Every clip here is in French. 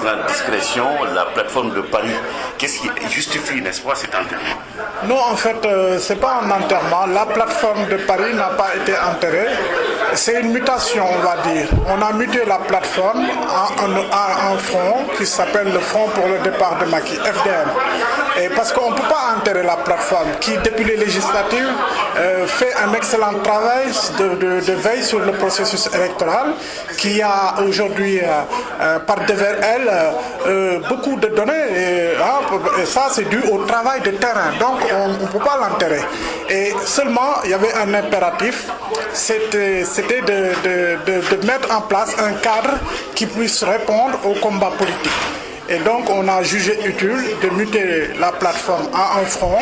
grande discrétion la plateforme de Paris. Qu'est-ce qui justifie, n'est-ce pas, cet enterrement? Non, en fait, ce n'est pas un enterrement. La plateforme de Paris n'a pas été enterrée. C'est une mutation, on va dire. On a muté la plateforme en un front qui s'appelle le Front pour le départ de Macky, FDM. Et parce qu'on ne peut pas enterrer la plateforme qui, depuis les législatives, fait un excellent travail de veille sur le processus électoral, qui a aujourd'hui, par devers elle, beaucoup de données. Et ça, c'est dû au travail de terrain. Donc, on ne peut pas l'enterrer. Et seulement, il y avait un impératif, c'était de mettre en place un cadre qui puisse répondre au combat politique. Et donc, on a jugé utile de muter la plateforme à un front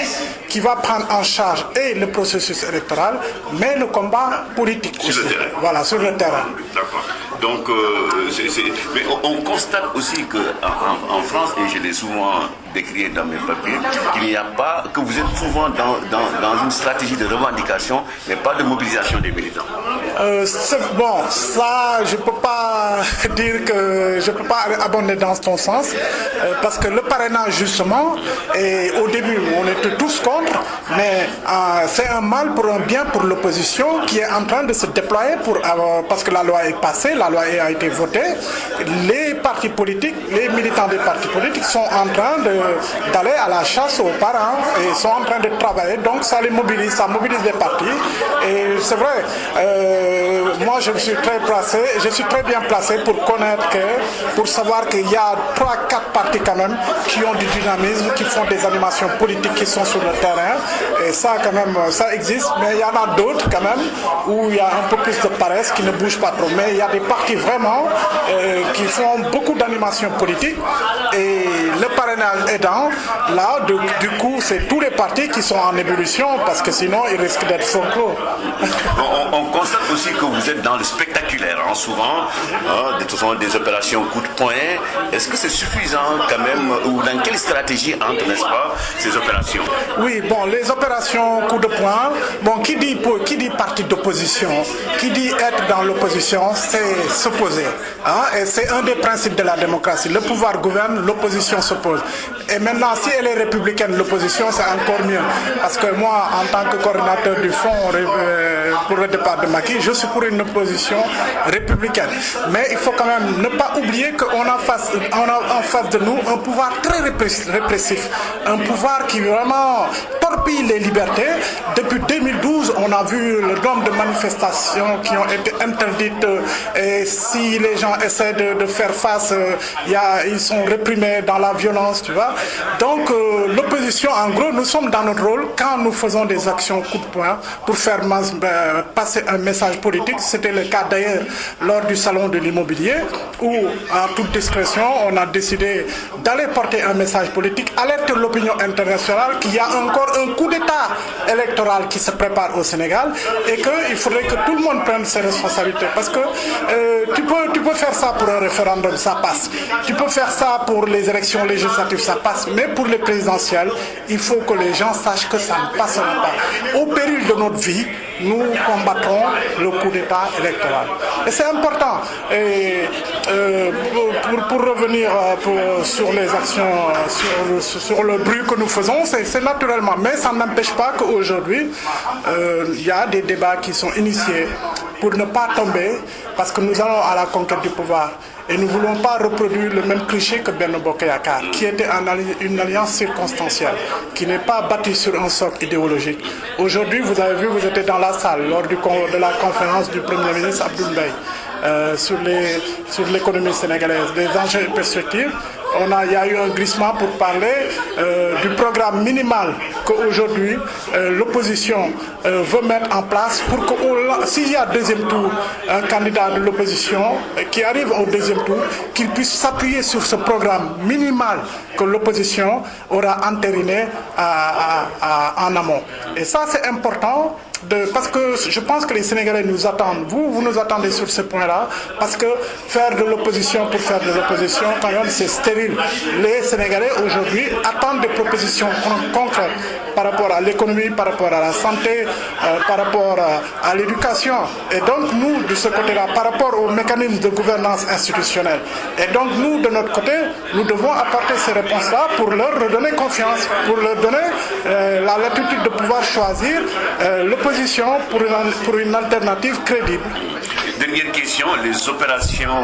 qui va prendre en charge et le processus électoral, mais le combat politique sur aussi. Le terrain. Voilà, sur le terrain. D'accord. Donc, mais on constate aussi qu'en France, et je l'ai souvent décrit dans mes papiers, qu'il n'y a pas, que vous êtes souvent dans une stratégie de revendication, mais pas de mobilisation des militants. Bon, ça, je ne peux pas dire que je ne peux pas abonder dans ton sens, parce que le parrainage, justement, et au début, on était tous contre, mais c'est un mal pour un bien pour l'opposition qui est en train de se déployer parce que la loi est passée, la loi a été votée. Les partis politiques, les militants des partis politiques sont en train d'aller à la chasse aux parrains et sont en train de travailler, donc ça les mobilise, ça mobilise les partis. Et c'est vrai, moi je suis très bien placé pour connaître pour savoir qu'il y a 3-4 partis quand même qui ont du dynamisme, qui font des animations politiques qui sont sur le terrain. Et ça quand même, ça existe, mais il y en a d'autres quand même où il y a un peu plus de paresse, qui ne bougent pas trop. Mais il y a des partis vraiment qui font beaucoup d'animations politiques. Et le parrainage aidant, là, du coup, c'est tous les partis qui sont en ébullition, parce que sinon, ils risquent d'être sans clos. On constate aussi que vous êtes dans le spectaculaire, hein, souvent, des opérations coup de poing. Est-ce que c'est suffisant quand même, ou dans quelle stratégie entrent, n'est-ce pas, ces opérations? Oui, bon, les opérations coup de poing, bon, qui dit parti d'opposition, qui dit être dans l'opposition, c'est s'opposer. Hein, et c'est un des principes de la démocratie. Le pouvoir gouverne, l'opposition s'oppose. Et maintenant, si elle est républicaine, l'opposition, c'est encore mieux. Parce que moi, en tant que coordinateur du Front pour le départ de Macky, je suis pour une opposition républicaine. Mais il faut quand même ne pas oublier qu'on a en face de nous un pouvoir très répressif. Un pouvoir qui vraiment torpille les libertés. Depuis 2012, on a vu le nombre de manifestations qui ont été interdites. Et si les gens essaient de faire face, ils sont réprimés dans la violence, tu vois. Donc, l'opposition, en gros, nous sommes dans notre rôle quand nous faisons des actions coup de poing pour faire passer un message politique. C'était le cas d'ailleurs lors du salon de l'immobilier où, en toute discrétion, on a décidé d'aller porter un message politique, alerter l'opinion internationale qu'il y a encore un coup d'État électoral qui se prépare au Sénégal et qu'il faudrait que tout le monde prenne ses responsabilités. Parce que tu peux faire ça pour un référendum, ça passe. Tu peux faire ça pour les élections législatives, ça passe. Mais pour les présidentielles, il faut que les gens sachent que ça ne passera pas. Au péril de notre vie, nous combattrons le coup d'État électoral. Et c'est important. Et, pour revenir sur les actions, sur le bruit que nous faisons, c'est naturellement. Mais ça n'empêche pas qu'aujourd'hui, il y a des débats qui sont initiés pour ne pas tomber, parce que nous allons à la conquête du pouvoir. Et nous ne voulons pas reproduire le même cliché que Benno Bokk Yakaar, qui était une alliance circonstancielle, qui n'est pas bâtie sur un socle idéologique. Aujourd'hui, vous avez vu, vous étiez dans la salle lors de la conférence du Premier ministre Abdoul Mbaye sur l'économie sénégalaise, des enjeux et perspectives. Il y a eu un glissement pour parler du programme minimal qu'aujourd'hui l'opposition veut mettre en place pour que s'il y a deuxième tour, un candidat de l'opposition qui arrive au deuxième tour, qu'il puisse s'appuyer sur ce programme minimal que l'opposition aura entériné en amont. Et ça, c'est important. parce que je pense que les Sénégalais nous attendent. Vous nous attendez sur ce point-là, parce que faire de l'opposition pour faire de l'opposition, quand même, c'est stérile. Les Sénégalais aujourd'hui attendent des propositions concrètes par rapport à l'économie, par rapport à la santé, par rapport à l'éducation. Et donc nous, de ce côté-là, par rapport aux mécanismes de gouvernance institutionnelle. Et donc nous, de notre côté, nous devons apporter ces réponses-là pour leur redonner confiance, pour leur donner la latitude de pouvoir choisir l'opposition pour une alternative crédible. Dernière question, les opérations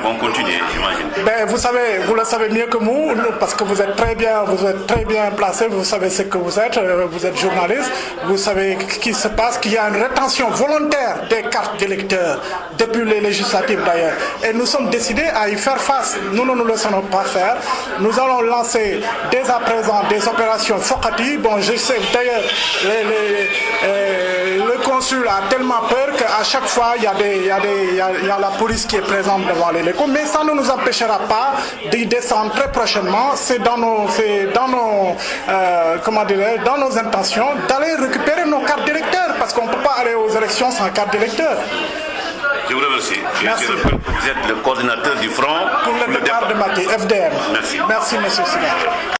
vont continuer, j'imagine. Ben, vous le savez mieux que nous, parce que vous êtes très bien placé, vous savez ce que vous êtes journaliste, vous savez ce qui se passe, qu'il y a une rétention volontaire des cartes d'électeurs, depuis les législatives d'ailleurs. Et nous sommes décidés à y faire face. Nous ne nous laisserons pas faire. Nous allons lancer dès à présent des opérations focatives. Bon, je sais d'ailleurs, le consul a tellement peur qu'à chaque fois, il y a la police qui est présente devant les locaux, mais ça ne nous empêchera pas d'y descendre très prochainement. C'est dans nos intentions d'aller récupérer nos cartes d'électeurs, parce qu'on ne peut pas aller aux élections sans carte d'électeur. Je vous remercie. Merci. Vous êtes le coordinateur du Front Pour le départ de Macky, FDM. Merci. Merci, monsieur Siga.